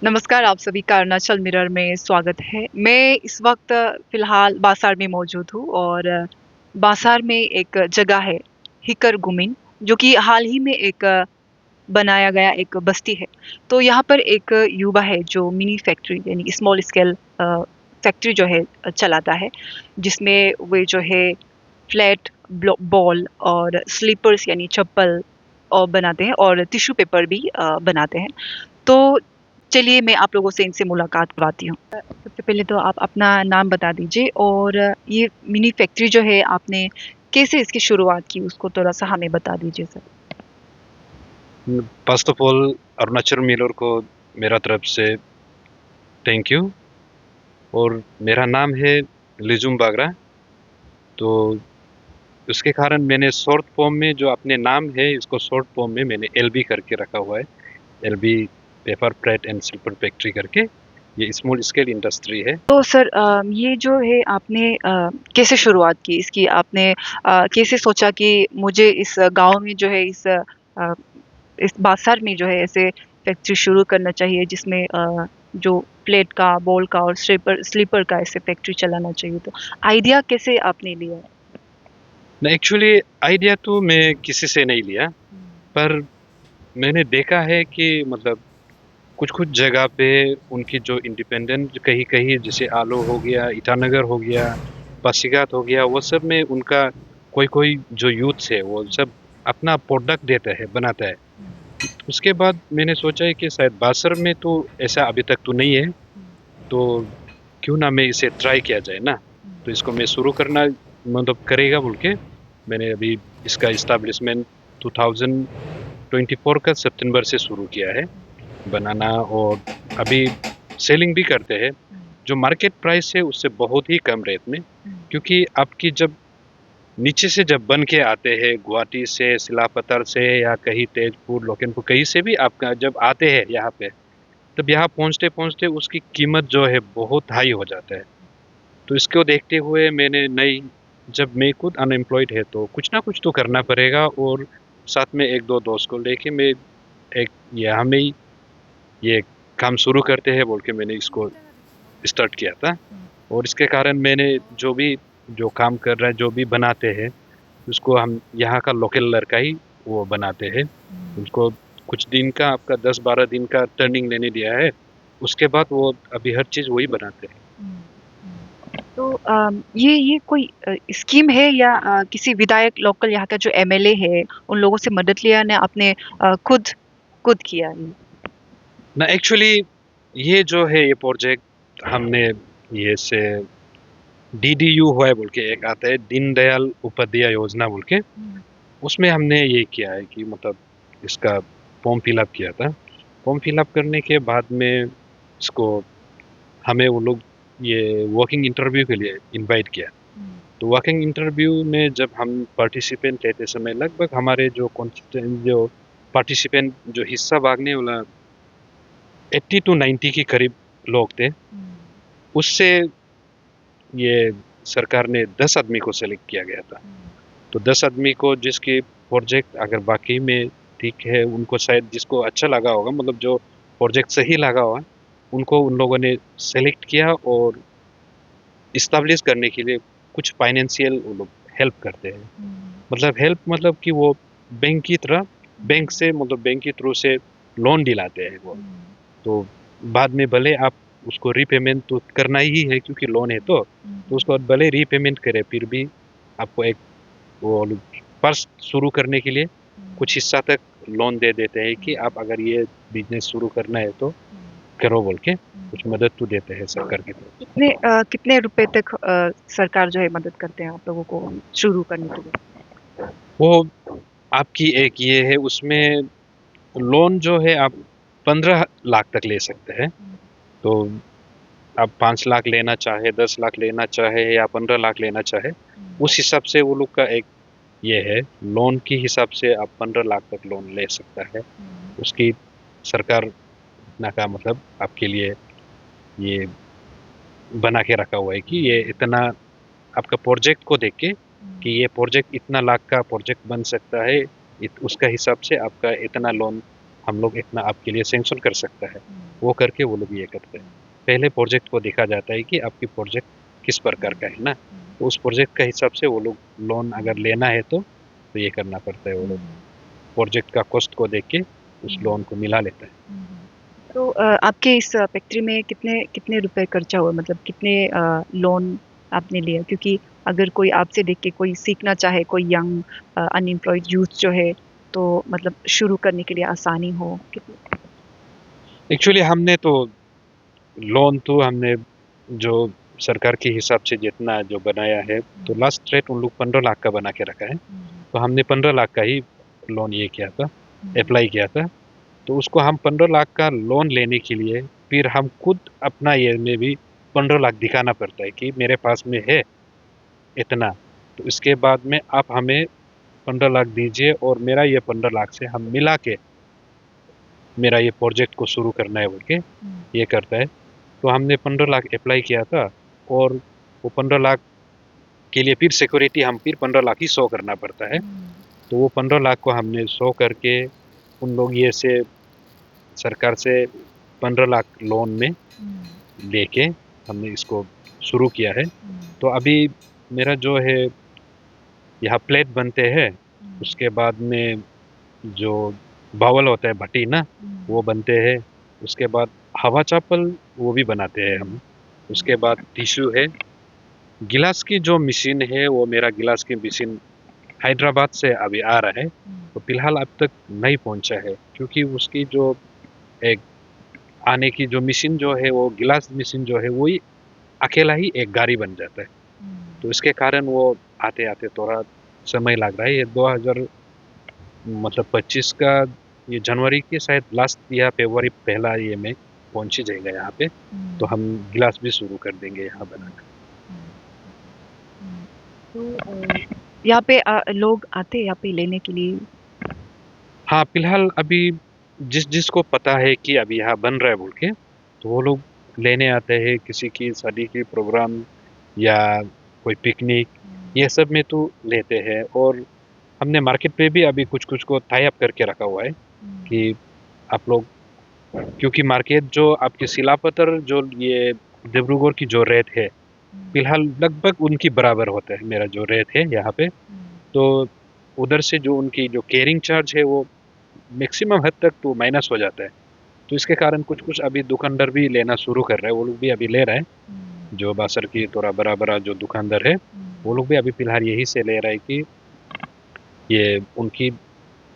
नमस्कार, आप सभी का अरुणाचल मिरर में स्वागत है। मैं इस वक़्त फ़िलहाल बासार में मौजूद हूँ और बासार में एक जगह है, हिकर गुमिन, जो कि हाल ही में एक बनाया गया एक बस्ती है। तो यहाँ पर एक युवा है जो मिनी फैक्ट्री यानी स्मॉल स्केल फैक्ट्री जो है चलाता है, जिसमें वे जो है फ्लैट बॉल और स्लीपर्स यानी चप्पल और बनाते हैं और टिश्यू पेपर भी बनाते हैं। तो चलिए मैं आप लोगों से इनसे मुलाकात करवाती हूँ। सबसे पहले तो आप अपना नाम बता दीजिए और ये मिनी फैक्ट्री जो है आपने कैसे इसकी शुरुआत की उसको थोड़ा-सा हमें बता दीजिए sir? First of all Arunachal Miller को मेरा तरफ से थैंक यू। और मेरा नाम है लिजुम बागरा। तो उसके कारण मैंने शॉर्ट फॉर्म में जो अपने नाम है इसको शॉर्ट फॉर्म में मैंने एलबी करके रखा हुआ है। LB paper plate and silver factory करके ये स्मॉल स्केल इंडस्ट्री है। तो सर ये जो है आपने कैसे शुरुआत की इसकी? आपने कैसे सोचा कि मुझे इस गाँव में जो है इस बासार में जो है ऐसे फैक्ट्री शुरू करना चाहिए जिसमें जो प्लेट का, बॉल का और स्लीपर का ऐसे फैक्ट्री चलाना चाहिए, तो आइडिया कैसे आपने लिया? ना एक्चुअली आइडिया तो मैं किसी से नहीं लिया, पर मैंने देखा है कि मतलब कुछ कुछ जगह पे उनकी जो इंडिपेंडेंट कहीं कहीं जैसे आलो हो गया, ईटानगर हो गया, पासीघाट हो गया, वो सब में उनका कोई कोई जो यूथ है वो सब अपना प्रोडक्ट देता है, बनाता है। उसके बाद मैंने सोचा है कि शायद बासर में तो ऐसा अभी तक तो नहीं है, तो क्यों ना मैं इसे ट्राई किया जाए ना। तो इसको मैं शुरू करना मतलब करेगा बोल के मैंने अभी इसका इस्टेब्लिशमेंट 2024 का सितंबर से शुरू किया है बनाना। और अभी सेलिंग भी करते हैं जो मार्केट प्राइस है उससे बहुत ही कम रेट में, क्योंकि आपकी जब नीचे से जब बन के आते हैं गुवाहाटी से, सिलापत्थर से या कहीं तेजपुर, लखनपुर कहीं से भी आपका जब आते हैं यहाँ पे, तब यहाँ पहुँचते पहुँचते उसकी कीमत जो है बहुत हाई हो जाता है। तो इसको देखते हुए मैंने नई, जब मैं खुद अनएम्प्लॉयड है तो कुछ ना कुछ तो करना पड़ेगा, और साथ में एक दो दोस्त को लेके मैं एक यहाँ में ही ये काम शुरू करते हैं बोल के मैंने इसको स्टार्ट किया था। और इसके कारण मैंने जो भी जो काम कर रहा है, जो भी बनाते हैं, उसको हम यहाँ का लोकल लड़का ही वो बनाते हैं। उनको कुछ दिन का आपका 10-12 दिन का ट्रेनिंग लेने दिया है, उसके बाद वो अभी हर चीज़ वही बनाते हैं। तो ये कोई स्कीम है या किसी विधायक लोकल यहाँ का जो एमएलए है, उन लोगों से मदद लिया ना आपने खुद खुद किया ये? ना एक्चुअली ये जो है ये प्रोजेक्ट हमने ये से डीडीयू हुआ है बोल के एक आता है, दीनदयाल उपाध्याय योजना बोल के, उसमें हमने ये किया है कि मतलब इसका फॉर्म फिलअप किया था। फॉर्म फिलअप करने के बाद में इसको हमें वो लोग ये वर्किंग इंटरव्यू के लिए इनवाइट किया। तो वर्किंग इंटरव्यू में जब हम पार्टिसिपेंट लेते समय लगभग हमारे जो कॉन्स्टिट्यूएंट जो पार्टिसिपेंट जो हिस्सा भागने वाला 80 टू 90 के करीब लोग थे। उससे ये सरकार ने 10 आदमी को सेलेक्ट किया गया था। तो 10 आदमी को जिसकी प्रोजेक्ट अगर बाकी में ठीक है, उनको शायद जिसको अच्छा लगा होगा, मतलब जो प्रोजेक्ट सही लगा होगा, उनको उन लोगों ने सेलेक्ट किया और इस्टेब्लिश करने के लिए कुछ फाइनेंशियल वो लोग हेल्प करते हैं। मतलब हेल्प मतलब कि वो बैंक की तरह, बैंक से मतलब बैंक के थ्रू से लोन दिलाते हैं वो। तो बाद में भले आप उसको रीपेमेंट तो करना ही है क्योंकि लोन है, तो उसको भले रीपेमेंट करें, फिर भी आपको एक वो फर्स्ट शुरू करने के लिए कुछ हिस्सा तक लोन दे देते हैं कि आप अगर ये बिजनेस शुरू करना है तो करो बोल के कुछ मदद तो देते हैं सरकार की तरफ से। कितने रुपए तक सरकार जो है मदद करते हैं आप लोगों को शुरू करने के लिए? वो आपकी एक ये है, उसमें लोन जो है आप 15 लाख तक ले सकते हैं। तो आप 5 लाख लेना चाहे, 10 लाख लेना चाहे या 15 लाख लेना चाहे, उस हिसाब से वो लोग का एक ये है, लोन के हिसाब से आप 15 लाख तक लोन ले सकता है। उसकी सरकार ना का मतलब आपके लिए ये बना के रखा हुआ है कि ये इतना आपका प्रोजेक्ट को देख के कि ये प्रोजेक्ट इतना लाख का प्रोजेक्ट बन सकता है, उसका हिसाब से आपका इतना लोन हम लोग इतना आपके लिए सैंक्शन कर सकता है। वो करके वो लोग ये करते हैं। पहले प्रोजेक्ट को देखा जाता है कि आपकी प्रोजेक्ट किस प्रकार का है ना, तो उस प्रोजेक्ट का हिसाब से वो लोग लोन अगर लेना है तो ये करना पड़ता है। वो लोग प्रोजेक्ट का कॉस्ट को देख के उस लोन को मिला लेता है। तो आपके इस फैक्ट्री में कितने कितने रुपए खर्चा हुआ, मतलब कितने लोन आपने लिया? क्योंकि अगर कोई आपसे देख के कोई सीखना चाहे, कोई यंग अनएम्प्लॉयड यूथ जो है, तो मतलब शुरू करने के लिए आसानी हो, कितने? एक्चुअली हमने तो लोन तो हमने जो सरकार के हिसाब से जितना जो बनाया है, तो लास्ट रेट उन लोग 15 लाख का बना के रखा है। तो हमने 15 लाख का ही लोन ये किया था, अप्लाई किया था। तो उसको हम 15 लाख का लोन लेने के लिए फिर हम खुद अपना ये में भी 15 लाख दिखाना पड़ता है कि मेरे पास में है इतना। तो इसके बाद में आप हमें 15 लाख दीजिए और मेरा ये 15 लाख से हम मिला के मेरा ये प्रोजेक्ट को शुरू करना है बोल के ये करता है। तो हमने 15 लाख अप्लाई किया था, और वो 15 लाख के लिए फिर सिक्योरिटी हम फिर 15 लाख ही शो करना पड़ता है। तो वो 15 लाख को हमने शो करके उन लोग ये से सरकार से 15 लाख लोन में लेके हमने इसको शुरू किया है। तो अभी मेरा जो है यहाँ प्लेट बनते हैं, उसके बाद में जो बावल होता है भट्टी ना, वो बनते हैं। उसके बाद हवा चापल वो भी बनाते हैं हम। उसके बाद टिश्यू है। गिलास की जो मशीन है वो मेरा गिलास की मशीन हैदराबाद से अभी आ रहा है। तो फिलहाल अब तक नहीं पहुंचा है, क्योंकि उसकी जो एक आने की जो मशीन जो है वो गिलास मशीन जो है वही अकेला ही एक गाड़ी बन जाता है। तो इसके कारण वो आते आते थोड़ा समय लग रहा है। ये 2000 मतलब 25 का ये जनवरी के शायद लास्ट या फरवरी पहला ये में पहुंच ही जाएगा यहाँ पे। तो हम गिलास भी शुरू कर देंगे यहाँ बनाकर। तो यहाँ पे लोग आते हैं यहाँ पे लेने के लिए? हाँ, फिलहाल अभी जिस जिसको पता है कि अभी यहाँ बन रहा है बोल के, तो वो लोग लेने आते हैं। किसी की शादी की प्रोग्राम या कोई पिकनिक, ये सब में तो लेते हैं। और हमने मार्केट पे भी अभी कुछ कुछ को टाई अप करके रखा हुआ है कि आप लोग, क्योंकि मार्केट जो आपके सिलापत्थर जो ये डिब्रूगढ़ की जो रेट है, फिलहाल लगभग उनकी बराबर होता है मेरा जो रेट है यहाँ पे। तो उधर से जो उनकी जो कैरिंग चार्ज है वो मैक्सिमम हद तक तो माइनस हो जाता है। तो इसके कारण कुछ कुछ अभी दुकानदार भी लेना शुरू कर रहे हैं, वो लोग भी अभी ले रहे हैं। जो बासर की थोड़ा बड़ा बड़ा जो दुकानदार है, वो लोग भी अभी फिलहाल यही से ले रहा है कि ये उनकी,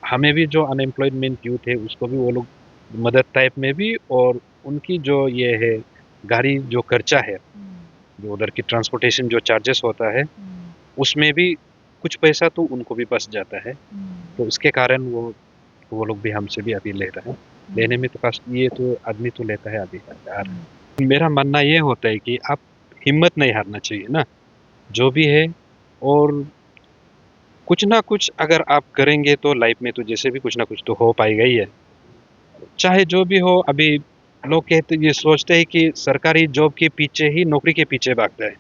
हमें भी जो अनएम्प्लॉयमेंट यूथ है उसको भी वो लोग मदद टाइप में भी, और उनकी जो ये है गाड़ी जो खर्चा है, जो उधर की ट्रांसपोर्टेशन जो चार्जेस होता है, उसमें भी कुछ पैसा तो उनको भी बच जाता है। तो इसके कारण वो लोग भी हमसे भी अभी ले रहे हैं। लेने में तो कास्ट ये तो आदमी तो लेता है अभी यार। मेरा मानना ये होता है कि आप हिम्मत नहीं हारना चाहिए ना, जो भी है। और कुछ ना कुछ अगर आप करेंगे तो लाइफ में तो जैसे भी कुछ ना कुछ तो हो पाएगा ही है। चाहे जो भी हो, अभी लोग कहते ये सोचते हैं कि सरकारी जॉब के पीछे ही नौकरी के पीछे भागता है।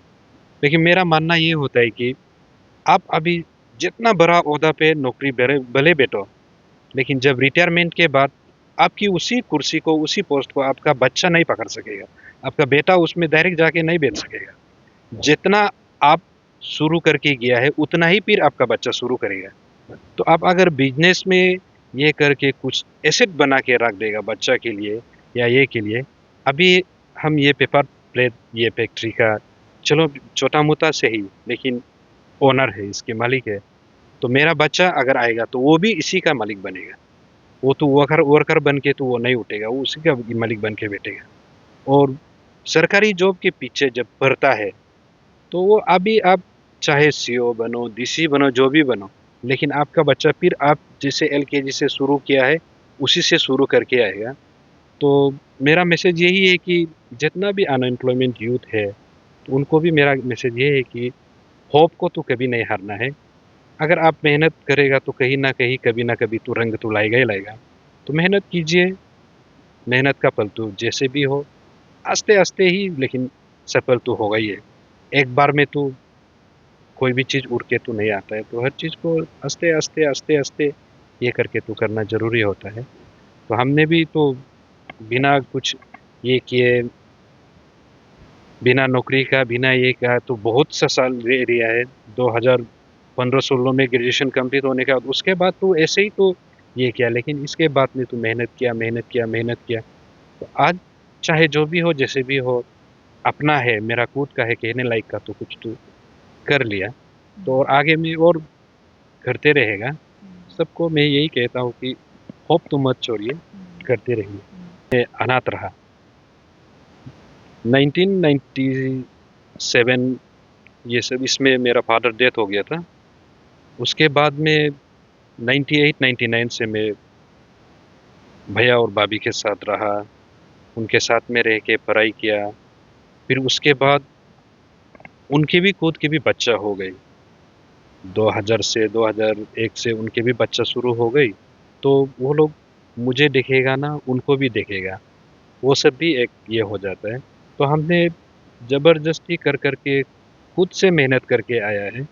लेकिन मेरा मानना ये होता है कि आप अभी जितना बड़ा ओहदा पे नौकरी भले भले बैठो, लेकिन जब रिटायरमेंट के बाद आपकी उसी कुर्सी को, उसी पोस्ट को आपका बच्चा नहीं पकड़ सकेगा। आपका बेटा उसमें डायरेक्ट जाके नहीं बैठ सकेगा। जितना आप शुरू करके गया है उतना ही फिर आपका बच्चा शुरू करेगा। तो आप अगर बिजनेस में ये करके कुछ एसेट बना के रख देगा बच्चा के लिए या ये के लिए। अभी हम ये पेपर प्लेट ये फैक्ट्री का, चलो छोटा मोटा से ही, लेकिन ओनर है, इसके मालिक है। तो मेरा बच्चा अगर आएगा तो वो भी इसी का मालिक बनेगा। वो तो वर्कर वर्कर बन के तो वो नहीं उठेगा, वो उसी का मालिक बन के बैठेगा। और सरकारी जॉब के पीछे जब बढ़ता है, तो वो अभी आप चाहे सीईओ बनो, डीसी बनो, जो भी बनो, लेकिन आपका बच्चा फिर आप जिसे एलकेजी से शुरू किया है उसी से शुरू करके आएगा। तो मेरा मैसेज यही है कि जितना भी अनएम्प्लॉयमेंट यूथ है, तो उनको भी मेरा मैसेज ये है कि होप को तो कभी नहीं हारना है। अगर आप मेहनत करेगा तो कहीं ना कहीं कभी ना कभी तो रंग तो लाएगा ही लाएगा। तो मेहनत कीजिए, मेहनत का फल तो जैसे भी हो आस्ते आस्ते ही, लेकिन सफल तो होगा ही है। एक बार में तो कोई भी चीज़ उड़ के तो नहीं आता है। तो हर चीज़ को आस्ते आस्ते आस्ते आस्ते ये करके तो करना ज़रूरी होता है। तो हमने भी तो बिना कुछ ये किए, बिना नौकरी का, बिना ये का, तो बहुत सा साल एरिया है। 2015-16 में ग्रेजुएशन कंप्लीट होने का उसके बाद तो ऐसे ही तो ये किया, लेकिन इसके बाद में तो मेहनत किया, मेहनत किया, मेहनत किया। तो आज चाहे जो भी हो, जैसे भी हो, अपना है, मेरा खुद का है, कहने लायक का तो कुछ तो कर लिया। तो और आगे में और करते रहेगा। सबको मैं यही कहता हूँ कि होप तो मत छोड़िए, करते रहिए। मैं अनाथ रहा 1997, ये सब इसमें मेरा फादर डेथ हो गया था। उसके बाद में 98-99 से मैं भैया और भाभी के साथ रहा, उनके साथ में रह के पढ़ाई किया। फिर उसके बाद उनके भी खुद के भी बच्चा हो गई। 2000 से 2001 से उनके भी बच्चा शुरू हो गई। तो वो लोग मुझे देखेगा ना, उनको भी देखेगा, वो सब भी एक ये हो जाता है। तो हमने ज़बरदस्ती कर कर के खुद से मेहनत करके आया है।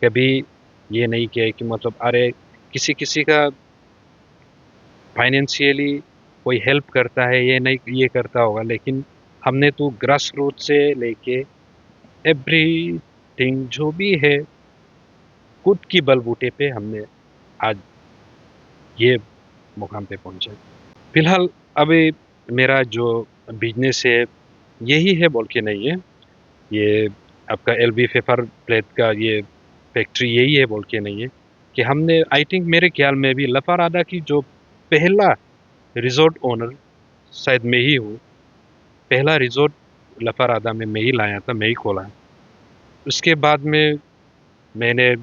कभी ये नहीं किया है कि मतलब अरे किसी किसी का फाइनेंशियली कोई हेल्प करता है, ये नहीं ये करता होगा, लेकिन हमने तो ग्रास रूट से लेके एवरीथिंग जो भी है, खुद की बलबूते पे हमने आज ये मुकाम पे पहुंचे। फिलहाल अभी मेरा जो बिजनेस है यही है बोल के नहीं है, ये आपका एलबी फेफर प्लेट का ये फैक्ट्री यही है बोल के नहीं है। कि हमने आई थिंक मेरे ख्याल में भी लफारादा की जो पहला रिजॉर्ट ओनर शायद मैं ही हूँ। पहला रिजॉर्ट लफारादा में मैं ही लाया था, मैं ही खोला। उसके बाद में मैंने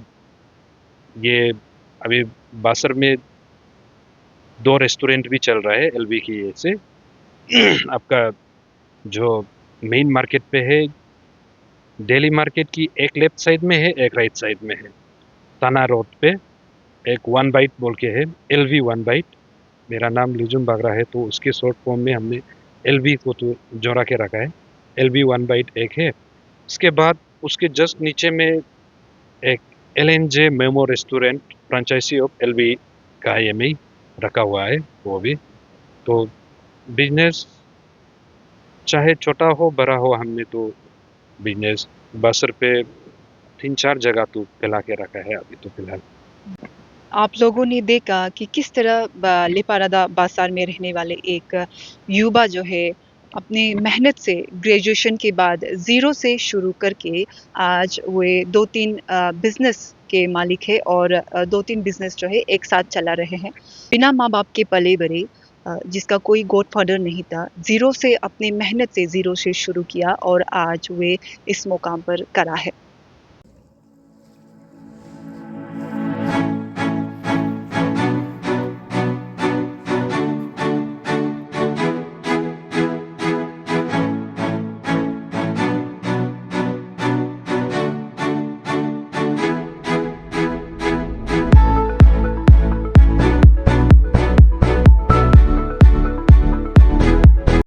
ये अभी बासर में 2 रेस्टोरेंट भी चल रहा है एलबी की ये से। आपका जो मेन मार्केट पे है, दिल्ली मार्केट की एक लेफ्ट साइड में है, एक राइट साइड में है, ताना रोड पे। एक वन बाइट बोल के है, एलवी वन बाइट। मेरा नाम लिजुम बागरा है, तो उसके शॉर्ट फॉर्म में हमने एलवी को तो जोड़ा के रखा है। एलवी वन बाइट एक है। उसके बाद उसके जस्ट नीचे में एक LNJ memo restaurant, franchisee of LV का ये में रखा हुआ है वो भी। तो बिजनेस चाहे छोटा हो बड़ा हो, हमने तो बिजनेस बसर पे 3-4 जगह तो फैला के रखा है अभी तो फिलहाल। आप लोगों ने देखा कि किस तरह लेपारादा बाजार में रहने वाले एक युवा जो है अपनी मेहनत से ग्रेजुएशन के बाद ज़ीरो से शुरू करके आज वे 2-3 बिज़नेस के मालिक है और 2-3 बिज़नेस जो है एक साथ चला रहे हैं। बिना माँ-बाप के पले-बड़े, जिसका कोई गॉडफादर नहीं था, ज़ीरो से अपनी मेहनत से ज़ीरो से शुरू किया और आज वे इस मुकाम पर खड़ा है।